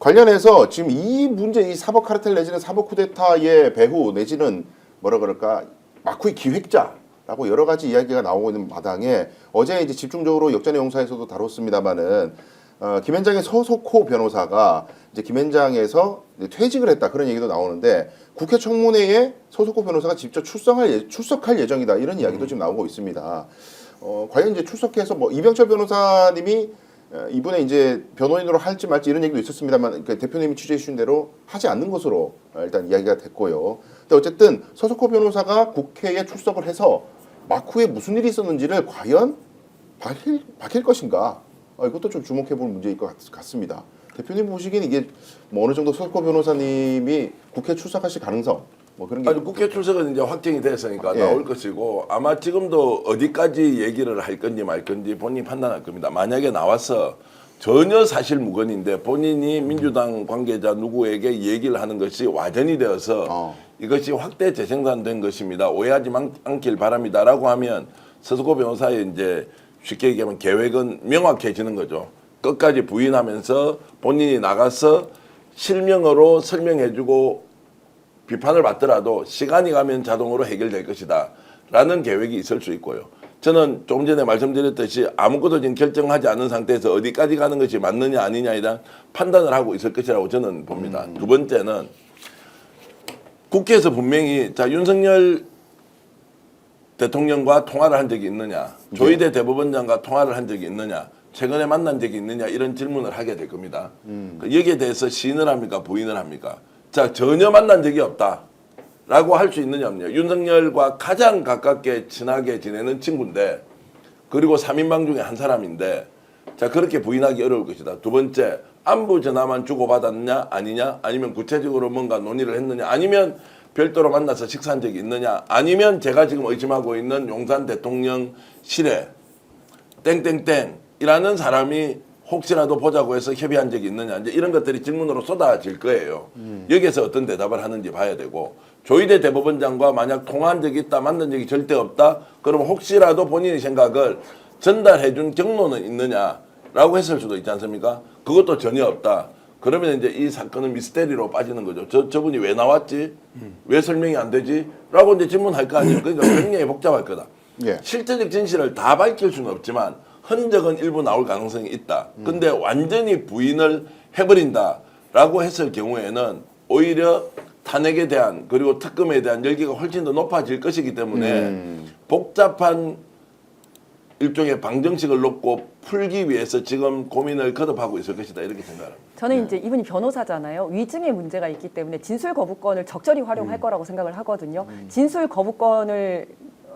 관련해서 지금 이 문제, 이 사법 카르텔 내지는 사법 쿠데타의 배후 내지는 뭐라 그럴까 마쿠의 기획자라고 여러 가지 이야기가 나오고 있는 마당에 어제 이제 집중적으로 역전의 용사에서도 다뤘습니다만은 김현장의 서석호 변호사가 이제 김현장에서 퇴직을 했다 그런 얘기도 나오는데 국회 청문회에 서석호 변호사가 직접 출석할 예정이다 이런 이야기도 지금 나오고 있습니다. 과연 이제 출석해서 뭐 이병철 변호사님이 이분의 이제 변호인으로 할지 말지 이런 얘기도 있었습니다만 그 대표님이 취재해 주신 대로 하지 않는 것으로 일단 이야기가 됐고요. 근데 어쨌든 서석호 변호사가 국회에 출석을 해서 마쿠에 무슨 일이 있었는지를 과연 밝힐 것인가? 이것도 좀 주목해 볼 문제일 것 같습니다. 대표님 보시기엔 이게 뭐 어느 정도 서석호 변호사님이 국회 출석하실 가능성 뭐 그런 게 아니 국회 출석은 이제 확정이 됐으니까 예. 나올 것이고 아마 지금도 어디까지 얘기를 할 건지 말 건지 본인이 판단할 겁니다. 만약에 나와서 전혀 사실 무근인데 본인이 민주당 관계자 누구에게 얘기를 하는 것이 와전이 되어서 이것이 확대 재생산된 것입니다. 오해하지 않길 바랍니다라고 하면 서석호 변호사의 이제 쉽게 얘기하면 계획은 명확해지는 거죠. 끝까지 부인하면서 본인이 나가서 실명으로 설명해주고 비판을 받더라도 시간이 가면 자동으로 해결될 것이다 라는 계획이 있을 수 있고요. 저는 조금 전에 말씀드렸듯이 아무것도 지금 결정하지 않은 상태에서 어디까지 가는 것이 맞느냐 아니냐에 대한 판단을 하고 있을 것이라고 저는 봅니다. 두 번째는 국회에서 분명히 자 윤석열 대통령과 통화를 한 적이 있느냐, 조희대 대법원장과 통화를 한 적이 있느냐, 최근에 만난 적이 있느냐 이런 질문을 하게 될 겁니다. 여기에 대해서 시인을 합니까 부인을 합니까? 자 전혀 만난 적이 없다라고 할 수 있느냐 없느냐. 윤석열과 가장 가깝게 친하게 지내는 친구인데 그리고 3인방 중에 한 사람인데 자 그렇게 부인하기 어려울 것이다. 두 번째 안부 전화만 주고받았느냐 아니냐 아니면 구체적으로 뭔가 논의를 했느냐 아니면 별도로 만나서 식사한 적이 있느냐 아니면 제가 지금 의심하고 있는 용산 대통령실에 땡땡땡이라는 사람이 혹시라도 보자고 해서 협의한 적이 있느냐 이제 이런 것들이 질문으로 쏟아질 거예요. 여기에서 어떤 대답을 하는지 봐야 되고 조희대 대법원장과 만약 통화한 적이 있다 만난 적이 절대 없다 그러면 혹시라도 본인의 생각을 전달해 준 경로는 있느냐라고 했을 수도 있지 않습니까? 그것도 전혀 없다. 그러면 이제 이 사건은 미스테리로 빠지는 거죠. 저분이 왜 나왔지? 왜 설명이 안 되지? 라고 이제 질문할 거 아니에요. 그러니까 굉장히 복잡할 거다. 예. 실제적 진실을 다 밝힐 수는 없지만 흔적은 일부 나올 가능성이 있다. 근데 완전히 부인을 해버린다라고 했을 경우에는 오히려 탄핵에 대한 그리고 특검에 대한 열기가 훨씬 더 높아질 것이기 때문에 복잡한 일종의 방정식을 놓고 풀기 위해서 지금 고민을 거듭하고 있을 것이다 이렇게 생각합니다. 저는 이제 이분이 변호사잖아요. 위증의 문제가 있기 때문에 진술 거부권을 적절히 활용할 거라고 생각을 하거든요. 진술 거부권을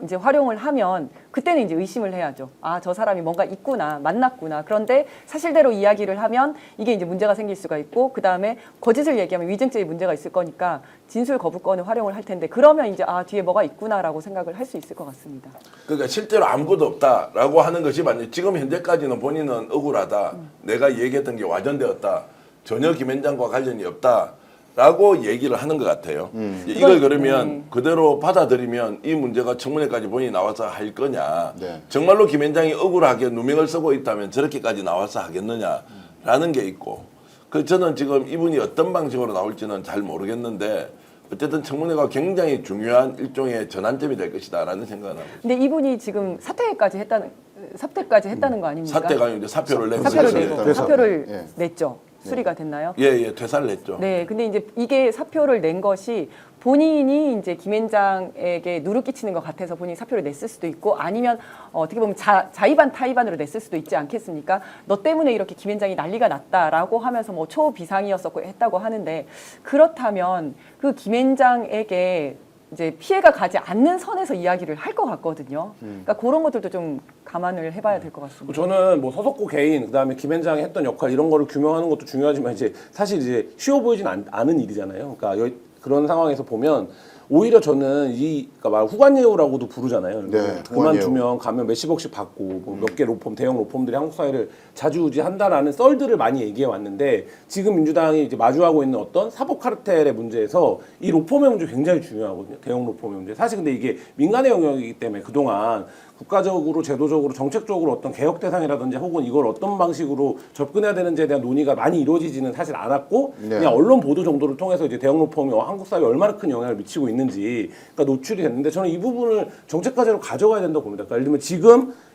이제 활용을 하면 그때는 이제 의심을 해야죠. 아, 저 사람이 뭔가 있구나, 만났구나. 그런데 사실대로 이야기를 하면 이게 이제 문제가 생길 수가 있고 그 다음에 거짓을 얘기하면 위증죄의 문제가 있을 거니까 진술 거부권을 활용을 할 텐데 그러면 이제 아 뒤에 뭐가 있구나라고 생각을 할 수 있을 것 같습니다. 그러니까 실제로 아무것도 없다라고 하는 것이 맞죠. 지금 현재까지는 본인은 억울하다. 내가 얘기했던 게 와전되었다. 전혀 김현장과 관련이 없다. 라고 얘기를 하는 것 같아요. 이걸 그러면 그대로 받아들이면 이 문제가 청문회까지 본인이 나와서 할 거냐. 네. 정말로 김현장이 억울하게 누명을 쓰고 있다면 저렇게까지 나와서 하겠느냐라는 게 있고. 그 저는 지금 이분이 어떤 방식으로 나올지는 잘 모르겠는데 어쨌든 청문회가 굉장히 중요한 일종의 전환점이 될 것이다라는 생각은 합니다. 근데 이분이 지금 사퇴까지 했다는 거 아닙니까? 사퇴가 아니고 사표를 내고 사표를 있어요. 내고 사표를 예. 냈죠. 수리가 됐나요? 예, 퇴사를 냈죠. 네, 근데 이제 이게 사표를 낸 것이 본인이 이제 김현장에게 누를 끼치는 것 같아서 본인이 사표를 냈을 수도 있고 아니면 어떻게 보면 자의반 타의반으로 냈을 수도 있지 않겠습니까? 너 때문에 이렇게 김현장이 난리가 났다라고 하면서 뭐 초비상이었었고 했다고 하는데 그렇다면 그 김현장에게 이제 피해가 가지 않는 선에서 이야기를 할 것 같거든요. 그러니까 그런 것들도 좀 감안을 해봐야 될 것 같습니다. 저는 뭐 서석호 개인, 그다음에 김현장이 했던 역할 이런 거를 규명하는 것도 중요하지만 이제 사실 이제 쉬워 보이진 않은 일이잖아요. 그러니까 그런 상황에서 보면 오히려 저는 그러니까 말 후관예우라고도 부르잖아요. 네, 그만두면 가면 몇십억씩 받고 뭐 몇 개 로펌, 대형 로펌들이 한국 사회를 자주우지한다라는 썰들을 많이 얘기해 왔는데 지금 민주당이 이제 마주하고 있는 어떤 사법 카르텔의 문제에서 이 로펌의 문제 굉장히 중요하거든요. 대형 로펌의 문제. 사실 근데 이게 민간의 영역이기 때문에 그동안 국가적으로 제도적으로 정책적으로 어떤 개혁 대상이라든지 혹은 이걸 어떤 방식으로 접근해야 되는지에 대한 논의가 많이 이루어지지는 사실 않았고 네. 그냥 언론 보도 정도를 통해서 이제 대형 로펌이 한국 사회에 얼마나 큰 영향을 미치고 있는지 그러니까 노출이 됐는데 저는 이 부분을 정책 과제로 가져가야 된다고 봅니다. 그러니까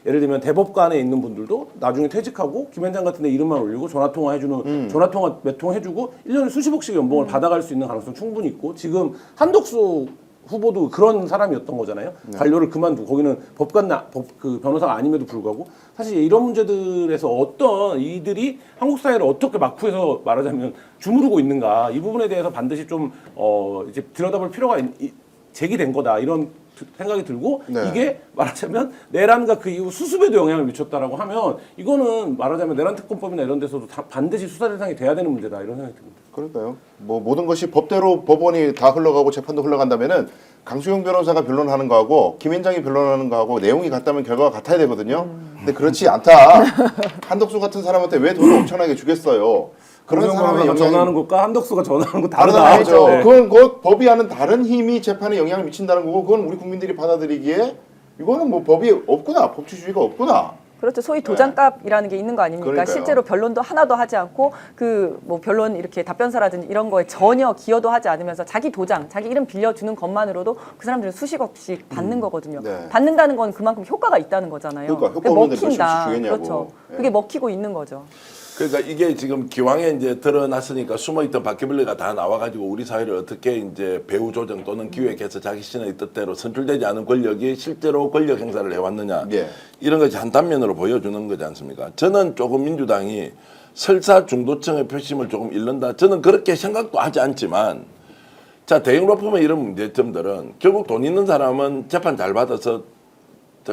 예를 들면 대법관에 있는 분들도 나중에 퇴직하고 김현장 같은 데 이름만 올리고 전화통화 해주는 전화통화 몇 통 해주고 1년에 수십억씩 연봉을 받아갈 수 있는 가능성 충분히 있고 지금 한덕수 후보도 그런 사람이었던 거잖아요. 관료를 그만두고 거기는 그 변호사가 아님에도 불구하고 사실 이런 문제들에서 어떤 이들이 한국 사회를 어떻게 막후에서 말하자면 주무르고 있는가 이 부분에 대해서 반드시 좀 이제 들여다볼 필요가 제기된 거다 이런 생각이 들고 네. 이게 말하자면 내란과 그 이후 수습에도 영향을 미쳤다라고 하면 이거는 말하자면 내란 특검법이나 이런 데서도 반드시 수사 대상이 돼야 되는 문제다 이런 생각이 듭니다. 그러니까요. 뭐 모든 것이 법대로 법원이 다 흘러가고 재판도 흘러간다면은 강수영 변호사가 변론하는 거하고 김현장이 변론하는 거하고 내용이 같다면 결과가 같아야 되거든요. 근데 그렇지 않다. 한덕수 같은 사람한테 왜 돈을 엄청나게 주겠어요. 그런 강수영 사람의 변호사가 전화하는 영향이 것과 한덕수가 전화하는 거 다른 다르다. 아니죠. 네. 그건 그 법이 하는 다른 힘이 재판에 영향을 미친다는 거고 그건 우리 국민들이 받아들이기에 이거는 뭐 법이 없구나. 법치주의가 없구나. 그렇죠. 소위 도장값이라는 게 있는 거 아닙니까? 그러니까요. 실제로 변론도 하나도 하지 않고 그 뭐 변론 이렇게 답변서라든지 이런 거에 전혀 기여도 하지 않으면서 자기 도장, 자기 이름 빌려주는 것만으로도 그 사람들은 수십억씩 받는 거거든요. 네. 받는다는 건 그만큼 효과가 있다는 거잖아요. 그러니까 효과 그게 없는데 몇십씩 먹힌다. 주겠냐고. 그렇죠. 예. 그게 먹히고 있는 거죠. 그러니까 이게 지금 기왕에 이제 드러났으니까 숨어있던 바퀴벌레가 다 나와가지고 우리 사회를 어떻게 이제 배후 조정 또는 기획해서 자기 신의 뜻대로 선출되지 않은 권력이 실제로 권력 행사를 해왔느냐 예. 이런 것이 한 단면으로 보여주는 거지 않습니까? 저는 조금 민주당이 설사 중도층의 표심을 조금 잃는다. 저는 그렇게 생각도 하지 않지만 자 대형 로펌의 이런 문제점들은 결국 돈 있는 사람은 재판 잘 받아서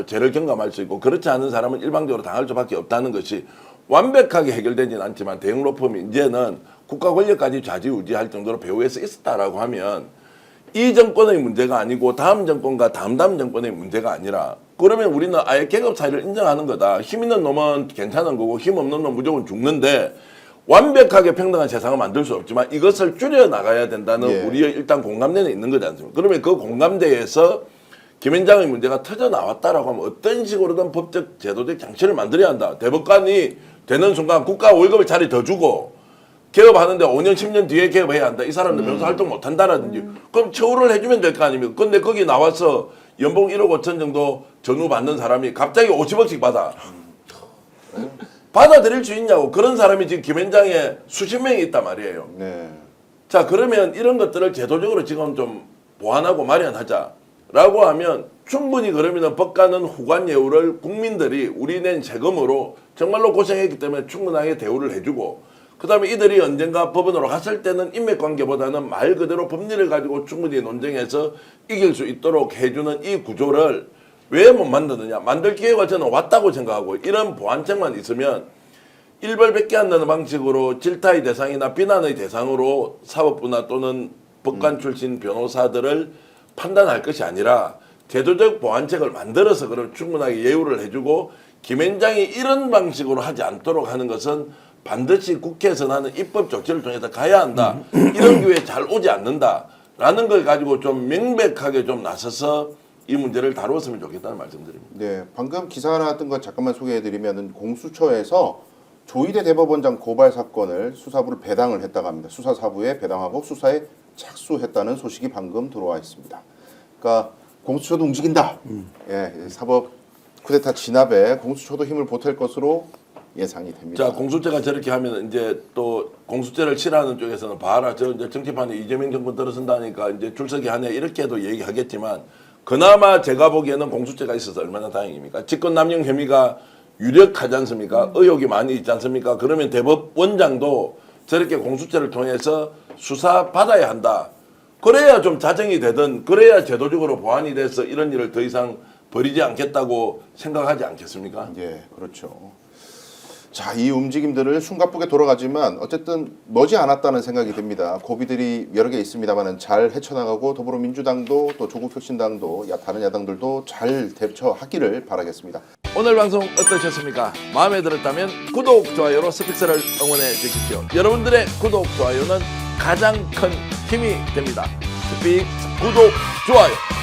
죄를 경감할 수 있고 그렇지 않은 사람은 일방적으로 당할 수밖에 없다는 것이 완벽하게 해결되지는 않지만 대형 로펌이 이제는 국가 권력까지 좌지우지할 정도로 배후에서 있었다라고 하면 이 정권의 문제가 아니고 다음 정권과 다음 정권의 문제가 아니라 그러면 우리는 아예 계급 차이를 인정하는 거다. 힘 있는 놈은 괜찮은 거고 힘 없는 놈은 무조건 죽는데 완벽하게 평등한 세상을 만들 수 없지만 이것을 줄여 나가야 된다는 예. 우리의 일단 공감대는 있는 거지 않습니까? 그러면 그 공감대에서 김현장의 문제가 터져 나왔다라고 하면 어떤 식으로든 법적 제도적 장치를 만들어야 한다. 대법관이 되는 순간 국가 월급을 차라리 더 주고 개업하는데 5년 10년 뒤에 개업해야 한다. 이 사람들 변호사 활동 못 한다라든지 그럼 처우를 해주면 될 거 아닙니까? 근데 거기 나와서 연봉 1억 5천 정도 전후 받는 사람이 갑자기 50억씩 받아. 받아들일 수 있냐고. 그런 사람이 지금 김현장에 수십 명이 있단 말이에요. 네. 자 그러면 이런 것들을 제도적으로 지금 좀 보완하고 마련하자라고 하면 충분히 그러면 법관은 후관예우를 국민들이 우리 낸 세금으로 정말로 고생했기 때문에 충분하게 대우를 해주고 그 다음에 이들이 언젠가 법원으로 갔을 때는 인맥관계보다는 말 그대로 법리를 가지고 충분히 논쟁해서 이길 수 있도록 해주는 이 구조를 왜 못 만드느냐. 만들 기회가 저는 왔다고 생각하고 이런 보완책만 있으면 일벌백계 한다는 방식으로 질타의 대상이나 비난의 대상으로 사법부나 또는 법관 출신 변호사들을 판단할 것이 아니라 제도적 보완책을 만들어서 그걸 충분하게 예우를 해주고 김현장이 이런 방식으로 하지 않도록 하는 것은 반드시 국회에서 나는 입법 조치를 통해서 가야 한다. 이런 기회에 잘 오지 않는다라는 걸 가지고 좀 명백하게 좀 나서서 이 문제를 다루었으면 좋겠다는 말씀드립니다. 네, 방금 기사가 나왔던 것 잠깐만 소개해드리면은 공수처에서 조희대 대법원장 고발 사건을 수사부를 배당을 했다고 합니다. 수사사부에 배당하고 수사에 착수했다는 소식이 방금 들어와 있습니다. 그러니까 공수처도 움직인다. 예, 사법 쿠데타 진압에 공수처도 힘을 보탤 것으로 예상이 됩니다. 자, 공수처가 저렇게 하면 이제 또 공수처를 싫어하는 쪽에서는 봐라. 저 이제 정치판에 이재명 정권 들어선다니까 이제 줄서기 하네. 이렇게도 얘기하겠지만 그나마 제가 보기에는 공수처가 있어서 얼마나 다행입니까? 직권남용 혐의가 유력하지 않습니까? 의혹이 많이 있지 않습니까? 그러면 대법원장도 저렇게 공수처를 통해서 수사 받아야 한다. 그래야 좀 자정이 되든 그래야 제도적으로 보완이 돼서 이런 일을 더 이상 벌이지 않겠다고 생각하지 않겠습니까? 예, 그렇죠. 자, 이 움직임들을 숨가쁘게 돌아가지만 어쨌든 머지않았다는 생각이 듭니다. 고비들이 여러 개 있습니다만 잘 헤쳐나가고 더불어민주당도 또 조국혁신당도 다른 야당들도 잘 대처하기를 바라겠습니다. 오늘 방송 어떠셨습니까? 마음에 들었다면 구독, 좋아요로 스픽스를 응원해 주십시오. 여러분들의 구독, 좋아요는 가장 큰 힘이 됩니다. 스픽스 구독, 좋아요.